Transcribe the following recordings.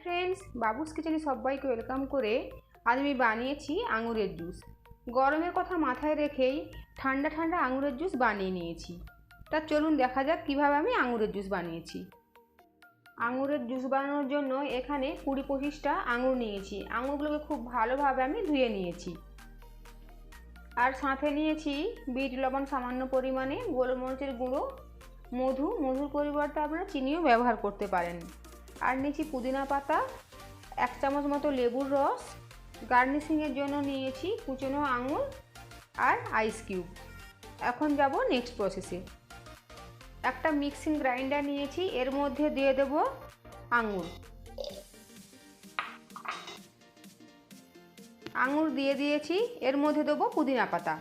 Friends, बाबूस किचेने सबाइके welcome करे आज आमी बानिয়েছি आंगुरेर जूस। गरमेर कथा माथाय रेखेई ठंडा ठंडा आंगुरेर जूस बानिয়ে নিয়েছি। তা চলুন দেখা যাক কিভাবে আমি আঙ্গুরের জুস বানিয়েছি। আঙ্গুরের জুস বানানোর জন্য এখানে 20-25টা আঙ্গুর নিয়েছি। আঙ্গুরগুলোকে খুব ভালোভাবে আমি ধুয়ে নিয়েছি। আর সাথে নিয়েছি বিট লবণ সামান্য পরিমাণে, গোলমরিচের গুঁড়ো, মধুর পরিবর্তে আপনারা চিনিও ব্যবহার করতে পারেন। আর নিয়েছি পুদিনা পাতা, 1 চামচ মতো লেবুর রস, গার্নিশিংয়ের জন্য নিয়েছি কুচনো আঙুর আর আইস কিউব। এখন যাব নেক্সট প্রসেসে। একটা মিক্সিং গ্রাইন্ডার নিয়েছি, এর মধ্যে দিয়ে দেব আঙুর দিয়ে দিয়েছি, এর মধ্যে দেবো পুদিনা পাতা,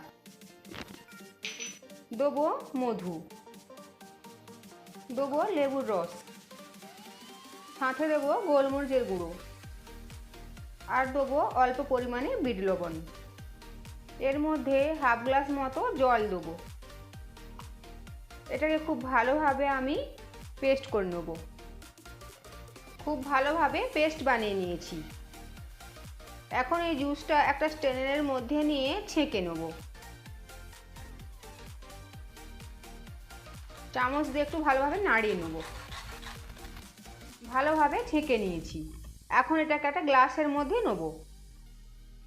দেবো মধু, দেবো লেবুর রস, সাথে দেবো গোলমরিচের গুঁড়ো আর দেবো অল্প পরিমাণে বিট লবণ। এর মধ্যে হাফ গ্লাস মতো জল দেবো। এটাকে খুব ভালোভাবে আমি পেস্ট করে নেব। খুব ভালোভাবে পেস্ট বানিয়ে নিয়েছি। এখন এই জুসটা একটা স্ট্রেনারের মধ্যে নিয়ে ছেঁকে নেব। চামচ দিয়ে একটু ভালোভাবে নাড়িয়ে নেব। ভালোভাবে ছেঁকে নিয়েছি। এখন এটাকে একটা গ্লাসের মধ্যে নেব।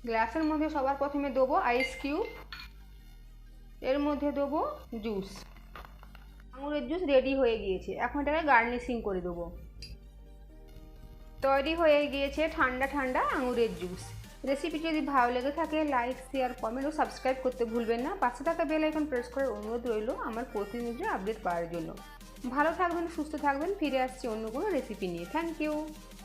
গ্লাসের মধ্যে সবার প্রথমে দেবো আইস কিউব, এর মধ্যে দেবো জুস। আঙুরের জুস রেডি হয়ে গিয়েছে। এখন এটাকে গার্নিশিং করে দেবো। তৈরি হয়ে গিয়েছে ঠান্ডা ঠান্ডা আঙুরের জুস। রেসিপি যদি ভালো লেগে থাকে লাইক, শেয়ার, কমেন্ট ও সাবস্ক্রাইব করতে ভুলবেন না। পাশে থাকা বেল আইকন প্রেস করার অনুরোধ রইল আমার প্রতিনিয়ত আপডেট পাওয়ার জন্য। ভালো থাকবেন, সুস্থ থাকবেন। ফিরে আসছি অন্য কোনো রেসিপি নিয়ে। Thank you.